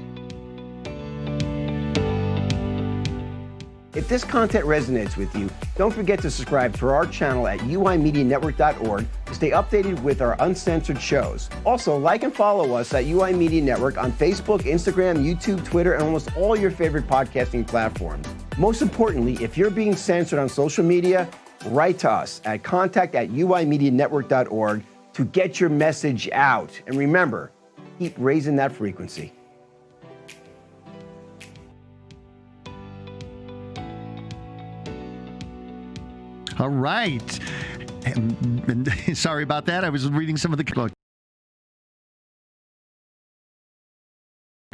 If this content resonates with you, don't forget to subscribe to our channel at uimedianetwork.org to stay updated with our uncensored shows. Also, like and follow us at UI Media Network on Facebook, Instagram, YouTube, Twitter, and almost all your favorite podcasting platforms. Most importantly, if you're being censored on social media, write to us at contact@uimedianetwork.org to get your message out. And remember, keep raising that frequency. All right. And sorry about that. I was reading some of the book.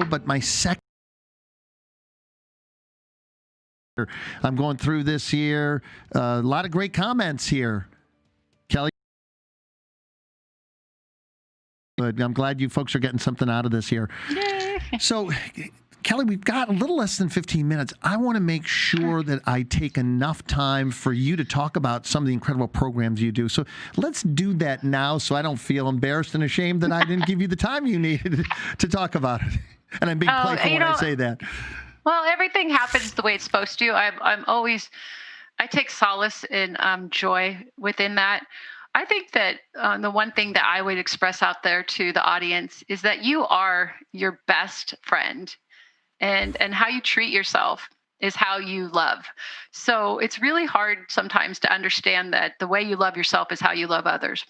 But my second, I'm going through this here. A lot of great comments here. Kellie. But I'm glad you folks are getting something out of this here. Yay. So, Kellie, we've got a little less than 15 minutes. I want to make sure that I take enough time for you to talk about some of the incredible programs you do. So let's do that now so I don't feel embarrassed and ashamed that I didn't give you the time you needed to talk about it. And I'm being playful when I say that. Well, everything happens the way it's supposed to. I take solace and joy within that. I think that the one thing that I would express out there to the audience is that you are your best friend. And how you treat yourself is how you love. So it's really hard sometimes to understand that the way you love yourself is how you love others.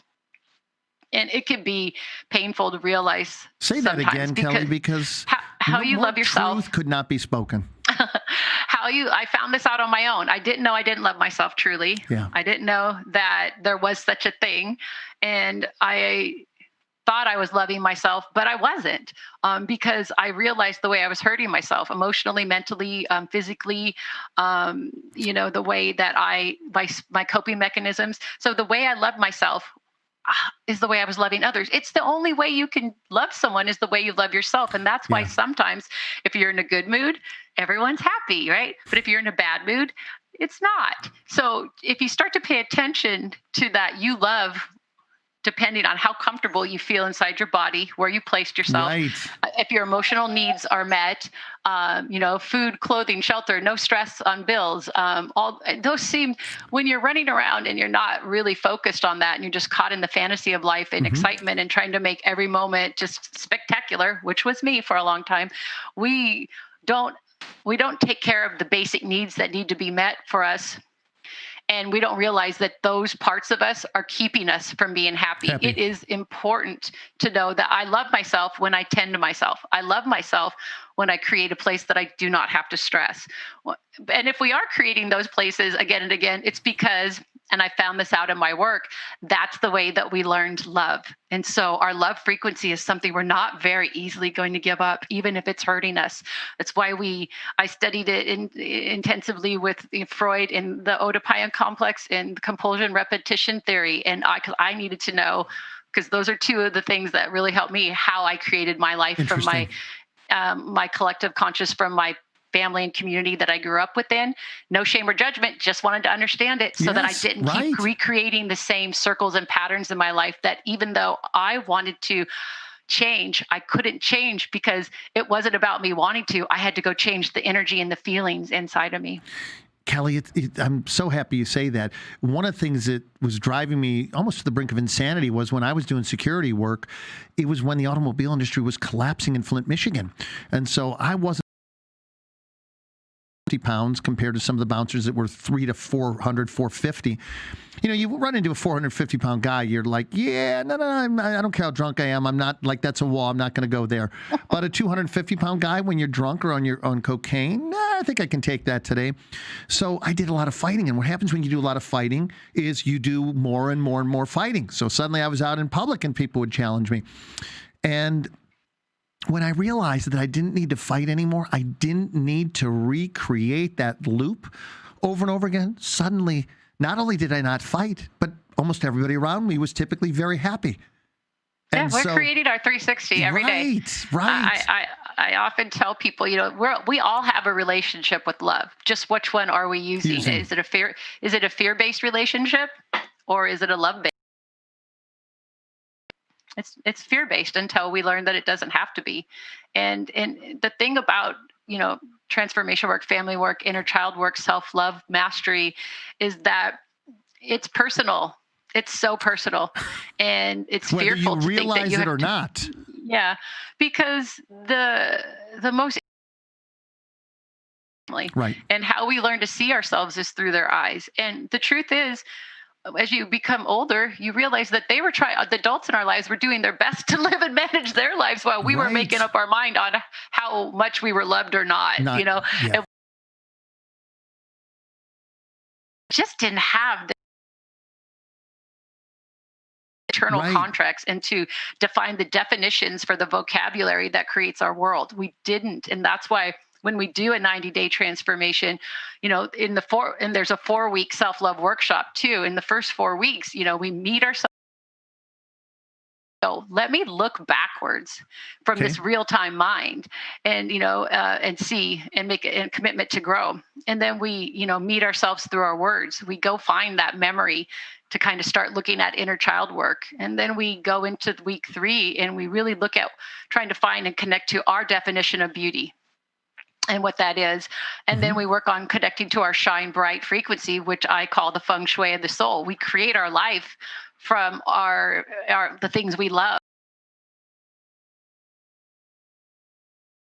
And it can be painful to realize. Say that again, Kellie, because how you love yourself. Truth could not be spoken. I found this out on my own. I didn't know I didn't love myself truly. Yeah. I didn't know that there was such a thing. And I thought I was loving myself, but I wasn't, because I realized the way I was hurting myself emotionally, mentally, physically, the way that my coping mechanisms. So the way I love myself is the way I was loving others. It's the only way you can love someone is the way you love yourself. And that's why sometimes if you're in a good mood, everyone's happy, right? But if you're in a bad mood, it's not. So if you start to pay attention to that, you love depending on how comfortable you feel inside your body, where you placed yourself. Right. If your emotional needs are met, food, clothing, shelter, no stress on bills, all those seem, when you're running around and you're not really focused on that and you're just caught in the fantasy of life and excitement and trying to make every moment just spectacular, which was me for a long time, we don't take care of the basic needs that need to be met for us. And we don't realize that those parts of us are keeping us from being happy. It is important to know that I love myself when I tend to myself. I love myself when I create a place that I do not have to stress. And if we are creating those places again and again, it's because, and I found this out in my work, that's the way that we learned love. And so our love frequency is something we're not very easily going to give up, even if it's hurting us. That's why I studied it intensively with Freud in the Oedipus complex and compulsion repetition theory. And because I needed to know, because those are two of the things that really helped me, how I created my life from my collective conscious, from my family and community that I grew up within. No shame or judgment, just wanted to understand it so that I didn't keep recreating the same circles and patterns in my life that even though I wanted to change, I couldn't change because it wasn't about me wanting to. I had to go change the energy and the feelings inside of me. Kellie, I'm so happy you say that. One of the things that was driving me almost to the brink of insanity was when I was doing security work, it was when the automobile industry was collapsing in Flint, Michigan. And so I wasn't 250 pounds compared to some of the bouncers that were 300 to 400, 450. You know, you run into a 450 pound guy, you're like, yeah, no, I don't care how drunk I am. I'm not like, that's a wall. I'm not going to go there. But a 250 pound guy, when you're drunk or on cocaine, I think I can take that today. So I did a lot of fighting. And what happens when you do a lot of fighting is you do more and more and more fighting. So suddenly I was out in public and people would challenge me. And when I realized that I didn't need to fight anymore, I didn't need to recreate that loop over and over again, suddenly, not only did I not fight, but almost everybody around me was typically very happy. And we're creating our 360 every day. Right. I often tell people, you know, we all have a relationship with love. Just which one are we using? Is it a fear-based relationship, or is it a love-based? It's fear-based until we learn that it doesn't have to be. And the thing about, you know, transformation work, family work, inner child work, self-love, mastery, is that it's personal. It's so personal, and it's whether fearful you to realize think that you it have or not. Yeah, because the most right, and how we learn to see ourselves is through their eyes. And the truth is, as you become older, you realize that the adults in our lives were doing their best to live and manage their lives while we were making up our mind on how much we were loved or not. You know, yeah. and just didn't have the internal contracts and to define the definitions for the vocabulary that creates our world. We didn't. And that's why when we do a 90-day transformation, you know, and there's a 4-week self-love workshop too. In the first 4 weeks, you know, we meet ourselves. So let me look backwards from this real-time mind and, you know, and see and make a commitment to grow. And then we, you know, meet ourselves through our words. We go find that memory to kind of start looking at inner child work. And then we go into week 3 and we really look at trying to find and connect to our definition of beauty and what that is. And then we work on connecting to our shine bright frequency, which I call the feng shui of the soul. We create our life from the things we love.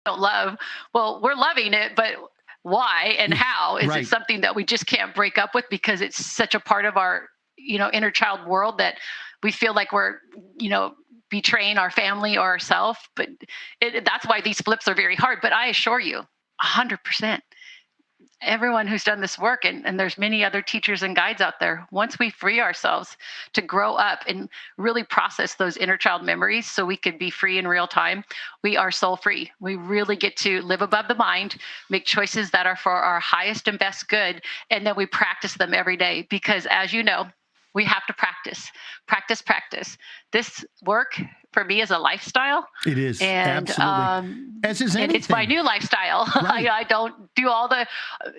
Don't love. Well, we're loving it, but why and how? Is it something that we just can't break up with because it's such a part of our, you know, inner child world that we feel like we're, you know, betraying our family or ourselves? But that's why these flips are very hard. But I assure you, 100%. Everyone who's done this work, and there's many other teachers and guides out there, once we free ourselves to grow up and really process those inner child memories so we could be free in real time, we are soul free. We really get to live above the mind, make choices that are for our highest and best good, and then we practice them every day because, as you know, we have to practice. This work for me is a lifestyle. It is, and, absolutely. As is anything. And it's my new lifestyle. I don't do all the,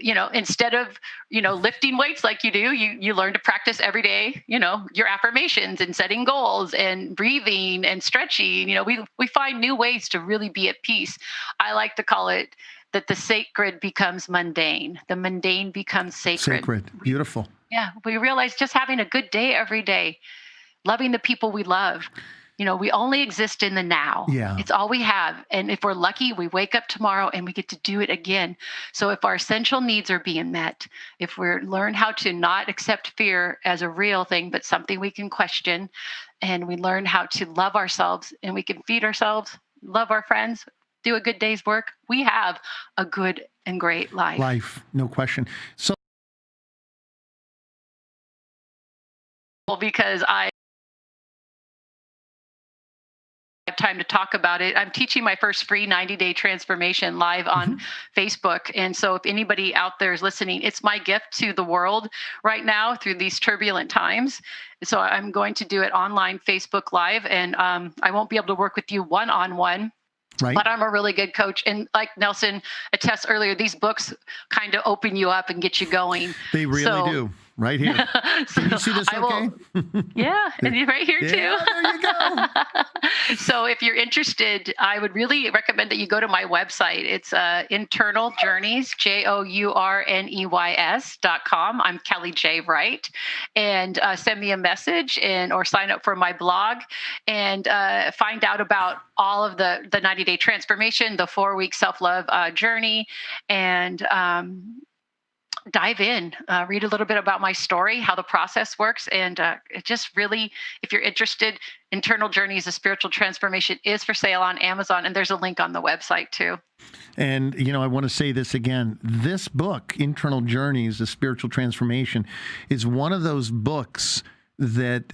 you know, instead of, you know, lifting weights like you do, you learn to practice every day, you know, your affirmations and setting goals and breathing and stretching. You know, we find new ways to really be at peace. I like to call it that the sacred becomes mundane. The mundane becomes sacred. Sacred. Beautiful. Yeah. We realize just having a good day every day, loving the people we love. You know, we only exist in the now. Yeah. It's all we have. And if we're lucky, we wake up tomorrow and we get to do it again. So if our essential needs are being met, if we learn how to not accept fear as a real thing, but something we can question, and we learn how to love ourselves and we can feed ourselves, love our friends, do a good day's work, we have a good and great life. No question. So, because I have time to talk about it. I'm teaching my first free 90-day transformation live on Facebook. And so if anybody out there is listening, it's my gift to the world right now through these turbulent times. So I'm going to do it online, Facebook Live, and I won't be able to work with you one-on-one. Right. But I'm a really good coach. And like Nelson attests earlier, these books kind of open you up and get you going. They really do. right here. So Can you see this okay? Yeah, and you're right here too. Yeah, there you go. So if you're interested, I would really recommend that you go to my website. It's Internal Journeys, JOURNEYS.com. I'm Kellie J Wright, and send me a message or sign up for my blog and find out about all of the 90-day transformation, the 4-week self-love journey, and dive in, read a little bit about my story, how the process works. And it just really, if you're interested, Internal Journeys, a Spiritual Transformation is for sale on Amazon. And there's a link on the website too. And, I want to say this again. This book, Internal Journeys, a Spiritual Transformation, is one of those books that,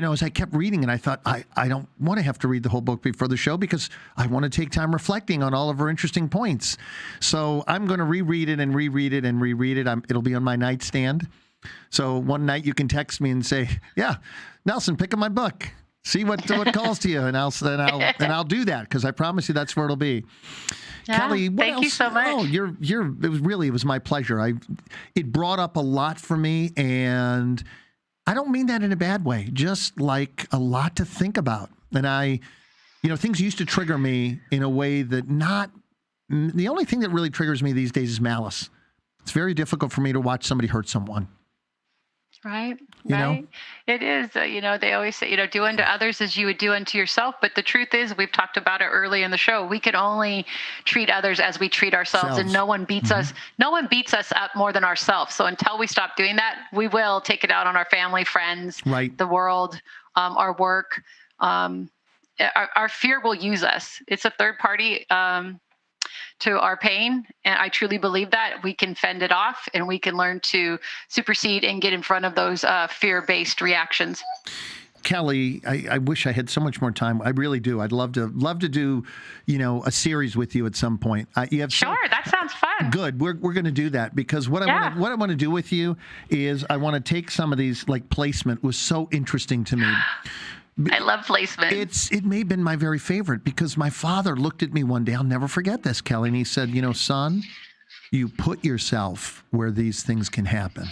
as I kept reading it, I thought, I don't want to have to read the whole book before the show because I want to take time reflecting on all of her interesting points. So I'm going to reread it and reread it and reread it. It'll be on my nightstand. So one night you can text me and say, yeah, Nelson, pick up my book. See what calls to you, and I'll do that because I promise you that's where it'll be. Yeah, Kellie, what thank else? you so much. Oh, it was my pleasure. It brought up a lot for me, and I don't mean that in a bad way, just like a lot to think about. And things used to trigger me in a way that the only thing that really triggers me these days is malice. It's very difficult for me to watch somebody hurt someone. Right. You know? It is. They always say, do unto others as you would do unto yourself. But the truth is, we've talked about it early in the show. We can only treat others as we treat ourselves. And no one beats us. No one beats us up more than ourselves. So until we stop doing that, we will take it out on our family, friends, right, the world, our work. Our fear will use us. It's a third party to our pain. And I truly believe that we can fend it off and we can learn to supersede and get in front of those fear-based reactions. Kellie, I wish I had so much more time. I really do. I'd love to do, a series with you at some point. Sure, that sounds fun. Good. We're going to do that because what I want to do with you is I want to take some of these, like placement was so interesting to me. I love placement. It may have been my very favorite because my father looked at me one day. I'll never forget this, Kellie. And he said, son, you put yourself where these things can happen.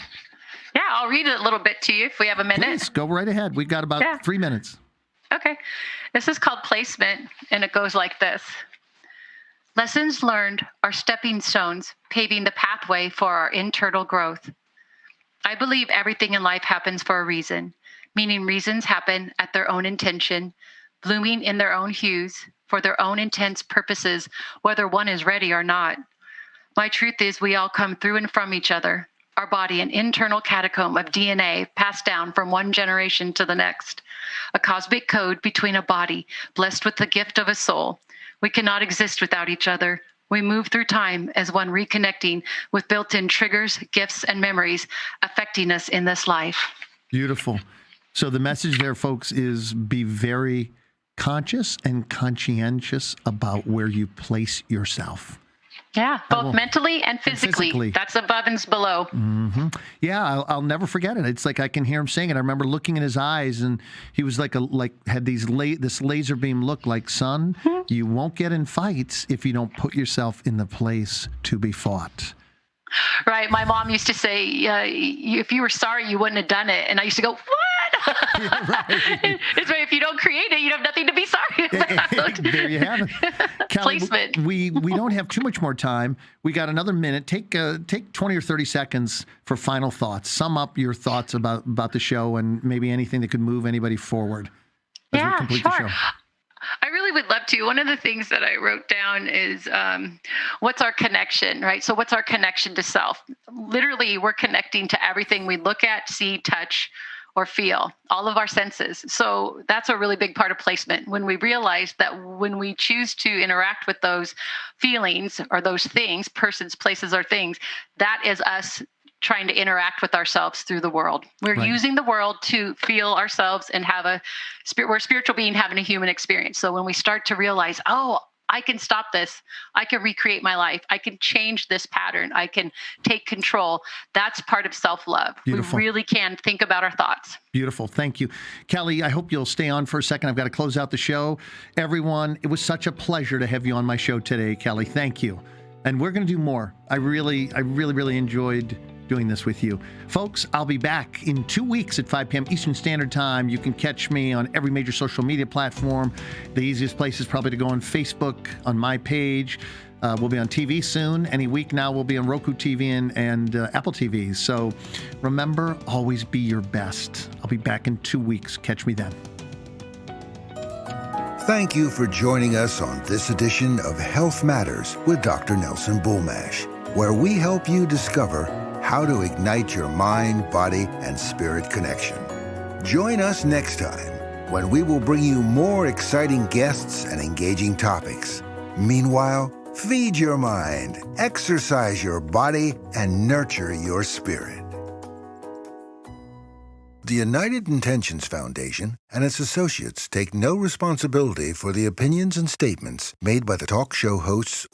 Yeah, I'll read it a little bit to you if we have a minute. Please, go right ahead. We've got about 3 minutes. Okay. This is called placement, and it goes like this. Lessons learned are stepping stones, paving the pathway for our internal growth. I believe everything in life happens for a reason. Meaning reasons happen at their own intention, blooming in their own hues, for their own intense purposes, whether one is ready or not. My truth is we all come through and from each other, our body an internal catacomb of DNA passed down from one generation to the next, a cosmic code between a body blessed with the gift of a soul. We cannot exist without each other. We move through time as one reconnecting with built-in triggers, gifts, and memories affecting us in this life. Beautiful. So the message there, folks, is be very conscious and conscientious about where you place yourself. Yeah, both mentally and physically. That's above and below. Mm-hmm. Yeah, I'll never forget it. It's like I can hear him saying it. I remember looking in his eyes, and he was had this laser beam look like, son, you won't get in fights if you don't put yourself in the place to be fought. Right. My mom used to say, if you were sorry, you wouldn't have done it. And I used to go, what? Yeah, right. It's right. If you don't create it, you have nothing to be sorry about. There you have it. Kellie, placement. We don't have too much more time. We got another minute. Take 20 or 30 seconds for final thoughts. Sum up your thoughts about the show and maybe anything that could move anybody forward as we complete the show. I really would love to. One of the things that I wrote down is what's our connection, right? So what's our connection to self? Literally, we're connecting to everything we look at, see, touch, or feel, all of our senses. So that's a really big part of placement. When we realize that when we choose to interact with those feelings or those things, persons, places, or things, that is us trying to interact with ourselves through the world. We're using the world to feel ourselves and have we're a spiritual being having a human experience. So when we start to realize, oh, I can stop this. I can recreate my life. I can change this pattern. I can take control. That's part of self-love. Beautiful. We really can think about our thoughts. Beautiful. Thank you. Kellie, I hope you'll stay on for a second. I've got to close out the show. Everyone, it was such a pleasure to have you on my show today, Kellie. Thank you. And we're going to do more. I really enjoyed doing this with you. Folks, I'll be back in 2 weeks at 5 p.m. Eastern Standard Time. You can catch me on every major social media platform. The easiest place is probably to go on Facebook, on my page. We'll be on TV soon. Any week now, we'll be on Roku TV and Apple TV. So remember, always be your best. I'll be back in 2 weeks. Catch me then. Thank you for joining us on this edition of Health Matters with Dr. Nelson Bulmash, where we help you discover how to ignite your mind, body, and spirit connection. Join us next time when we will bring you more exciting guests and engaging topics. Meanwhile, feed your mind, exercise your body, and nurture your spirit. The United Intentions Foundation and its associates take no responsibility for the opinions and statements made by the talk show hosts